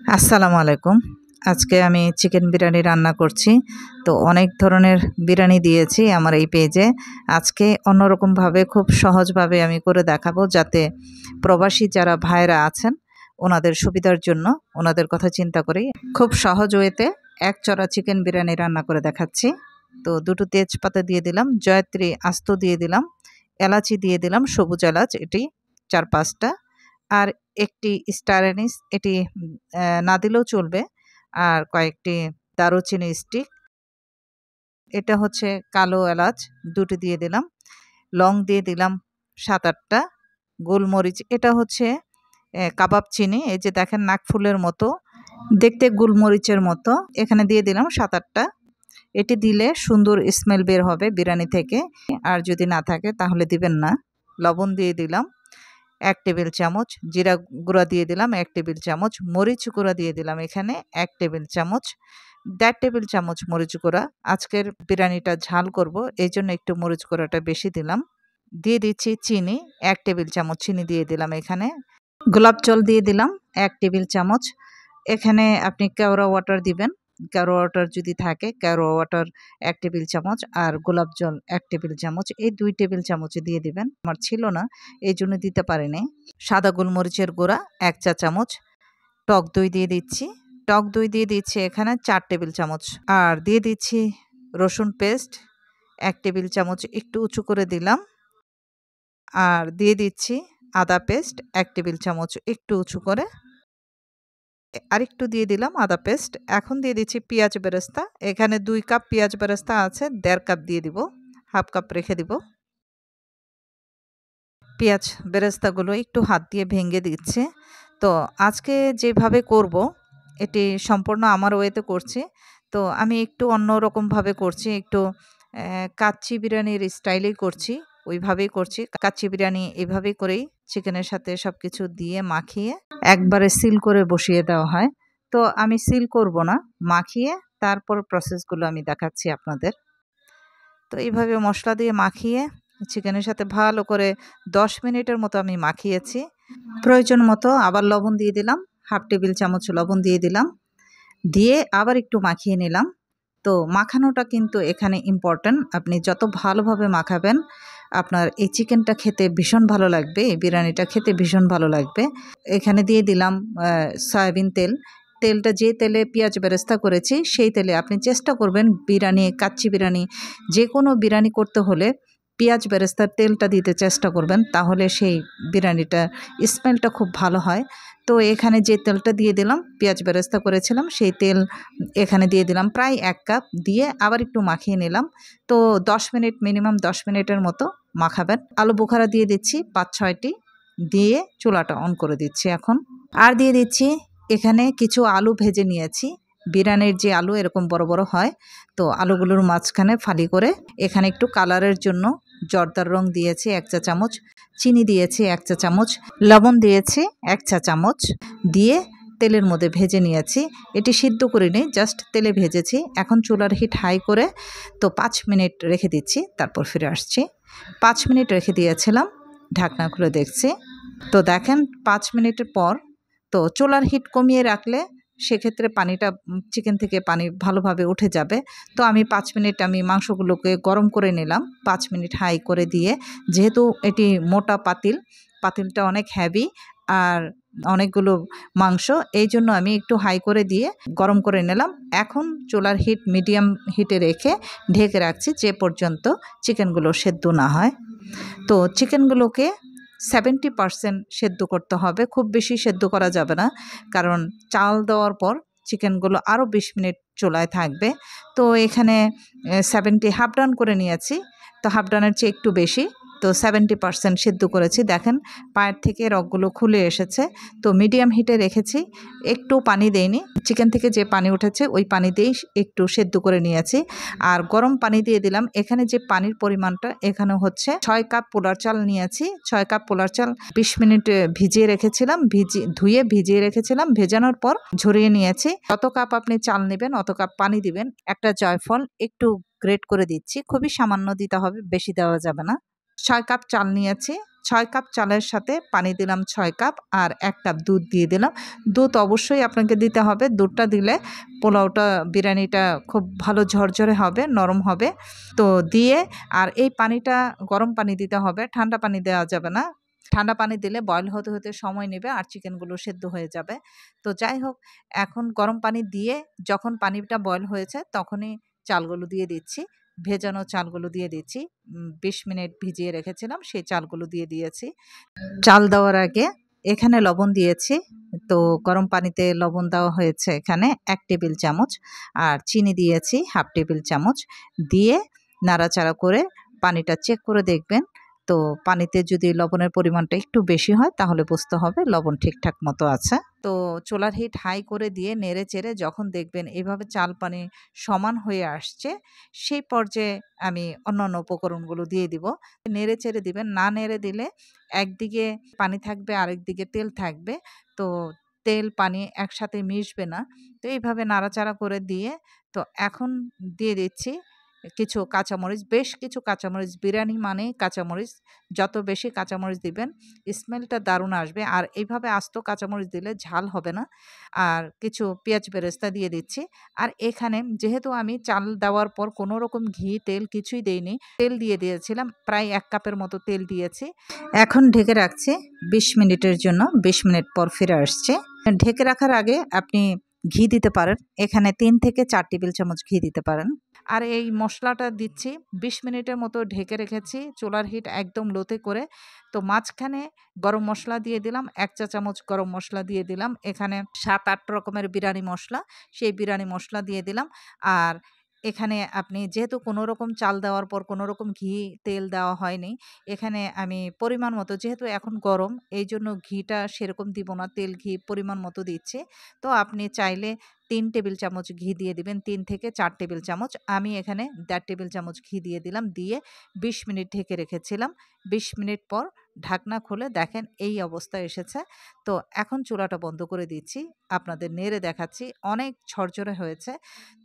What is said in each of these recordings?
আসসালামু আলাইকুম। আজকে আমি চিকেন বিরিয়ানি রান্না করছি। তো অনেক ধরনের বিরিয়ানি দিয়েছি আমার এই পেজে। আজকে অন্যরকমভাবে খুব সহজভাবে আমি করে দেখাবো, যাতে প্রবাসী যারা ভাইরা আছেন ওনাদের সুবিধার জন্য, ওনাদের কথা চিন্তা করেই খুব সহজ ওয়েতে একচড়া চিকেন বিরিয়ানি রান্না করে দেখাচ্ছি। তো দুটো তেজপাতা দিয়ে দিলাম, জয়ত্রী আস্ত দিয়ে দিলাম, এলাচি দিয়ে দিলাম, সবুজ এলাচ এটি ৪-৫টা, আর একটি স্টার অ্যানিস এটি না দিলেও চলবে, আর কয়েকটি দারুচিনি স্টিক, এটা হচ্ছে কালো এলাচ দুটি দিয়ে দিলাম, লং দিয়ে দিলাম ৭-৮টা, গোলমরিচ এটা হচ্ছে কাবাব চিনি, এই যে দেখেন নাকফুলের মতো দেখতে, গোলমরিচের মতো, এখানে দিয়ে দিলাম ৭-৮টা। এটি দিলে সুন্দর স্মেল বের হবে বিরিয়ানি থেকে, আর যদি না থাকে তাহলে দিবেন না। লবণ দিয়ে দিলাম ১ টেবিল চামচ, জিরা গুঁড়া দিয়ে দিলাম ১ টেবিল চামচ, মরিচ গুঁড়া দিয়ে দিলাম এখানে ১ টেবিল চামচ, ১.৫ টেবিল চামচ মরিচ গুঁড়া। আজকের বিরিয়ানিটা ঝাল করব, এই জন্য একটু মরিচ গুঁড়াটা বেশি দিলাম। দিয়ে দিচ্ছি চিনি, ১ টেবিল চামচ চিনি দিয়ে দিলাম এখানে। গোলাপ জল দিয়ে দিলাম ১ টেবিল চামচ। এখানে আপনি কেওড়া ওয়াটার দিবেন, কেওড়া ওয়াটার যদি থাকে কেওড়া ওয়াটার ১ টেবিল চামচ, আর গোলাপ জল ১ টেবিল চামচ, এই ২ টেবিল চামচ দিয়ে দিবেন। আমার ছিল না এই জন্য দিতে পারিনি। সাদা গোলমরিচের গুঁড়া ১ চা চামচ, টক দই দিয়ে দিচ্ছি, টক দই দিয়ে দিচ্ছি এখানে ৪ টেবিল চামচ, আর দিয়ে দিচ্ছি রসুন পেস্ট ১ টেবিল চামচ, একটু উঁচু করে দিলাম, আর দিয়ে দিচ্ছি আদা পেস্ট ১ টেবিল চামচ, একটু উঁচু করে, আরেকটু দিয়ে দিলাম আদা পেস্ট। এখন দিয়ে দিচ্ছি পেঁয়াজ বেরেস্তা, এখানে ২ কাপ পেঁয়াজ বেরেস্তা আছে, ১.৫ কাপ দিয়ে দিব, হাফ কাপ রেখে দিব। পেঁয়াজ বেরেস্তাগুলো একটু হাত দিয়ে ভেঙে দিচ্ছে। তো আজকে যেভাবে করব এটি সম্পূর্ণ আমার ওয়েতে করছি, তো আমি একটু অন্যরকমভাবে করছি, একটু কাচ্চি বিরিয়ানির স্টাইলেই করছি, ওইভাবেই করছি। কাচ্চি বিরিয়ানি এইভাবেই করেই চিকেনের সাথে সব কিছু দিয়ে মাখিয়ে একবারে সিল করে বসিয়ে দেওয়া হয়। তো আমি সিল করব না, মাখিয়ে তারপর প্রসেসগুলো আমি দেখাচ্ছি আপনাদের। তো এইভাবে মশলা দিয়ে মাখিয়ে চিকেনের সাথে ভালো করে ১০ মিনিটের মতো আমি মাখিয়েছি। প্রয়োজন মতো আবার লবণ দিয়ে দিলাম, হাফ টেবিল চামচ লবণ দিয়ে দিলাম, দিয়ে আবার একটু মাখিয়ে নিলাম। তো মাখানোটা কিন্তু এখানে ইম্পর্ট্যান্ট, আপনি যত ভালোভাবে মাখাবেন আপনার এই চিকেনটা খেতে ভীষণ ভালো লাগবে, এই বিরিয়ানিটা খেতে ভীষণ ভালো লাগবে। এখানে দিয়ে দিলাম সয়াবিন তেল, তেলটা যে তেলে পেঁয়াজ বেরেস্তা করেছি সেই তেলে আপনি চেষ্টা করবেন, বিরিয়ানি কাচ্চি বিরিয়ানি যে কোনো বিরিয়ানি করতে হলে পেঁয়াজ বেরেস্তার তেলটা দিতে চেষ্টা করবেন, তাহলে সেই বিরিয়ানিটা স্মেলটা খুব ভালো হয়। তো এখানে যে তেলটা দিয়ে দিলাম, পেঁয়াজ বেরেস্তা করেছিলাম সেই তেল এখানে দিয়ে দিলাম প্রায় ১ কাপ, দিয়ে আবার একটু মাখিয়ে নিলাম। তো ১০ মিনিট, মিনিমাম ১০ মিনিটের মতো মাখাবেন। আলু বোখারা দিয়ে দিচ্ছি ৫-৬টি, দিয়ে চুলাটা অন করে দিচ্ছি এখন। আর দিয়ে দিচ্ছি এখানে কিছু আলু ভেজে নিয়েছি, বিরিয়ানির যে আলু এরকম বড় বড় হয়, তো আলুগুলোর মাঝখানে ফালি করে এখানে একটু কালারের জন্য জর্দার রং দিয়েছি ১ চা চামচ, চিনি দিয়েছি ১ চা চামচ, লবণ দিয়েছি ১ চা চামচ, দিয়ে তেলের মধ্যে ভেজে নিয়েছি। এটি সিদ্ধ করিনি, জাস্ট তেলে ভেজেছি। এখন চুলার হিট হাই করে তো ৫ মিনিট রেখে দিচ্ছি, তারপর ফিরে আসছি। ৫ মিনিট রেখে দিয়েছিলাম, ঢাকনা খুলে দেখছি। তো দেখেন ৫ মিনিটের পর, তো চুলার হিট কমিয়ে রাখলে সেক্ষেত্রে পানিটা চিকেন থেকে পানি ভালোভাবে উঠে যাবে। তো আমি ৫ মিনিট আমি মাংসগুলোকে গরম করে নিলাম ৫ মিনিট হাই করে দিয়ে, যেহেতু এটি মোটা পাতিল, পাতিলটা অনেক হেভি আর অনেকগুলো মাংস, এই জন্য আমি একটু হাই করে দিয়ে গরম করে নিলাম। এখন চুলার হিট মিডিয়াম হিটে রেখে ঢেকে রাখছি যে পর্যন্ত চিকেনগুলো সেদ্ধ না হয়। তো চিকেনগুলোকে 70% সেদ্ধ করতে হবে, খুব বেশি সেদ্ধ করা যাবে না, কারণ চাল দেওয়ার পর চিকেনগুলো আরও ২০ মিনিট চুলায় থাকবে। তো এখানে 70 হাফ ডান করে নিয়েছি, তো হাফ ডানের চেয়ে একটু বেশি, তো 70% সেদ্ধ করেছি। দেখেন পায়ের থেকে রগগুলো খুলে এসেছে। তো মিডিয়াম হিটে রেখেছি, একটু পানি দেইনি, চিকেন থেকে যে পানি উঠেছে ওই পানি দিয়েই একটু সেদ্ধ করে নিয়েছি। আর গরম পানি দিয়ে দিলাম। এখানে যে পানির পরিমাণটা এখানে হচ্ছে ৬ কাপ পোলার চাল নিয়েছি, ৬ কাপ পোলার চাল ২০ মিনিট ভিজিয়ে রেখেছিলাম, ধুয়ে ভিজিয়ে রেখেছিলাম, ভেজানোর পর ঝরিয়ে নিয়েছি। যত কাপ আপনি চাল নেবেন অত কাপ পানি দিবেন। একটা জয়ফল একটু গ্রেট করে দিচ্ছি, খুবই সামান্য দিতে হবে, বেশি দেওয়া যাবে না। 6 কাপ চাল নিয়েছি। 6 কাপ চালের সাথে পানি দিলাম 6 কাপ আর 1 কাপ দুধ দিয়ে দিলাম। দুধ অবশ্যই আপনাকে দিতে হবে। দুধটা দিলে পোলাওটা, বিরিয়ানিটা খুব ভালো ঝরঝরে হবে, নরম হবে। তো দিয়ে আর এই পানিটা গরম পানি দিতে হবে, ঠান্ডা পানি দেওয়া যাবে না। ঠান্ডা পানি দিলে বয়েল হতে, হতে সময় নেবে আর চিকেনগুলো সেদ্ধ হয়ে যাবে। তো যাই হোক, এখন গরম পানি দিয়ে যখন পানিটা বয়েল হয়েছে তখনই চালগুলো দিয়ে দিচ্ছি। ভেজানো চালগুলো দিয়ে দিচ্ছি। ২০ মিনিট ভিজিয়ে রেখেছিলাম, সেই চালগুলো দিয়ে দিয়েছি। চাল দেওয়ার আগে এখানে লবণ দিয়েছি। তো গরম পানিতে লবণ দেওয়া হয়েছে এখানে ১ টেবিল চামচ, আর চিনি দিয়েছি 1/2 টেবিল চামচ। দিয়ে নাড়াচাড়া করে পানিটা চেক করে দেখবেন। তো পানিতে যদি লবণের পরিমাণটা একটু বেশি হয় তাহলে বুঝতে হবে লবণ ঠিকঠাক মতো আছে। তো চুলার হিট হাই করে দিয়ে নেড়ে চেড়ে যখন দেখবেন এভাবে চাল পানি সমান হয়ে আসছে, সেই পর্যায়ে আমি অন্যান্য উপকরণগুলো দিয়ে দিব। নেড়ে চেড়ে দিবেন, না নেড়ে দিলে একদিকে পানি থাকবে আরেকদিকে তেল থাকবে। তো তেল পানি একসাথে মিশবে না। তো এইভাবে নাড়াচাড়া করে দিয়ে তো এখন দিয়ে দিচ্ছি কিছু কাঁচামরিচ, বেশ কিছু কাঁচামরিচ। বিরিয়ানি মানেই কাঁচামরিচ। যত বেশি কাঁচামরিচ দিবেন স্মেলটা দারুণ আসবে। আর এইভাবে আস্ত কাঁচামরিচ দিলে ঝাল হবে না। আর কিছু পেঁয়াজ বেরেস্তা দিয়ে দিচ্ছি। আর এখানে যেহেতু আমি চাল দেওয়ার পর কোনো রকম ঘি, তেল কিছুই দেইনি। তেল দিয়ে দিয়েছিলাম, প্রায় ১ কাপের মতো তেল দিয়েছি। এখন ঢেকে রাখছি ২০ মিনিটের জন্য। ২০ মিনিট পর ফিরে আসছি। ঢেকে রাখার আগে আপনি ঘি দিতে পারেন। এখানে ৩ থেকে ৪ টেবিল চামচ ঘি দিতে পারেন। আর এই মসলাটা দিচ্ছি। ২০ মিনিটের মতো ঢেকে রেখেছি চুলার হিট একদম লোতে করে। তো মাঝখানে গরম মসলা দিয়ে দিলাম, ১ চা চামচ গরম মসলা দিয়ে দিলাম। এখানে ৭-৮ রকমের বিরিয়ানি মসলা, সেই বিরিয়ানি মসলা দিয়ে দিলাম। আর এখানে আপনি যেহেতু কোনো রকম চাল দেওয়ার পর কোনো রকম ঘি, তেল দেওয়া হয়নি, এখানে আমি পরিমাণ মতো, যেহেতু এখন গরম এইজন্য ঘিটা সেরকম দিব না, তেল ঘি পরিমাণ মতো দিচ্ছি। তো আপনি চাইলে ৩ টেবিল চামচ ঘি দিয়ে দিবেন, ৩ থেকে ৪ টেবিল চামচ। আমি এখানে ১.৫ টেবিল চামচ ঘি দিয়ে দিলাম। দিয়ে ২০ মিনিট ঢেকে রেখেছিলাম। ২০ মিনিট পর ঢাকনা খুলে দেখেন এই অবস্থায় এসেছে। তো এখন চুলাটা বন্ধ করে দিচ্ছি। আপনাদের নেড়ে দেখাচ্ছি। অনেক ঝরঝরে হয়েছে।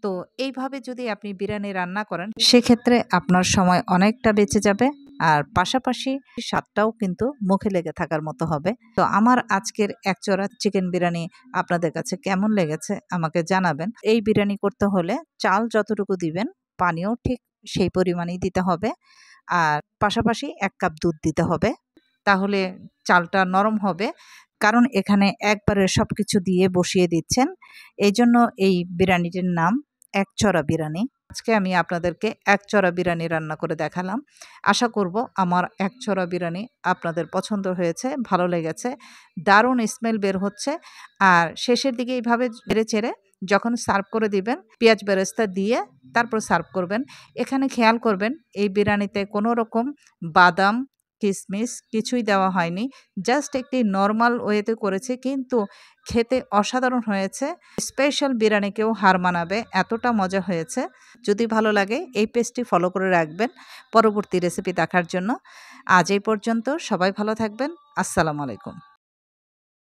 তো এইভাবে যদি আপনি বিরিয়ানি রান্না করেন সেক্ষেত্রে আপনার সময় অনেকটা বেঁচে যাবে। আর পাশাপাশি স্বাদটাও কিন্তু মুখে লেগে থাকার মতো হবে। তো আমার আজকের একচড়া চিকেন বিরিয়ানি আপনাদের কাছে কেমন লেগেছে আমাকে জানাবেন। এই বিরিয়ানি করতে হলে চাল যতটুকু দিবেন পানিও ঠিক সেই পরিমাণেই দিতে হবে। আর পাশাপাশি ১ কাপ দুধ দিতে হবে। তাহলে চালটা নরম হবে। কারণ এখানে একবারে সবকিছু দিয়ে বসিয়ে দিচ্ছেন। এইজন্য এই বিরিয়ানিটির নাম একচড়া বিরিয়ানি। আজকে আমি আপনাদেরকে একচড়া বিরিয়ানি রান্না করে দেখালাম। আশা করব আমার একচড়া বিরিয়ানি আপনাদের পছন্দ হয়েছে, ভালো লেগেছে। দারুণ স্মেল বের হচ্ছে। আর শেষের দিকে এইভাবে নেড়েচেড়ে যখন সার্ভ করে দিবেন, পেঁয়াজ বেরেস্তা দিয়ে তারপর সার্ভ করবেন। এখানে খেয়াল করবেন এই বিরিয়ানিতে কোনো রকম বাদাম, কিশমিশ কিছুই দেওয়া হয়নি। জাস্ট একটি নরমাল ওয়েতে করেছি, কিন্তু খেতে অসাধারণ হয়েছে। স্পেশাল বিরিয়ানিকেও হার মানাবে, এতটা মজা হয়েছে। যদি ভালো লাগে এই পেজটি ফলো করে রাখবেন পরবর্তী রেসিপি দেখার জন্য। আজ এই পর্যন্ত, সবাই ভালো থাকবেন। আসসালামু আলাইকুম।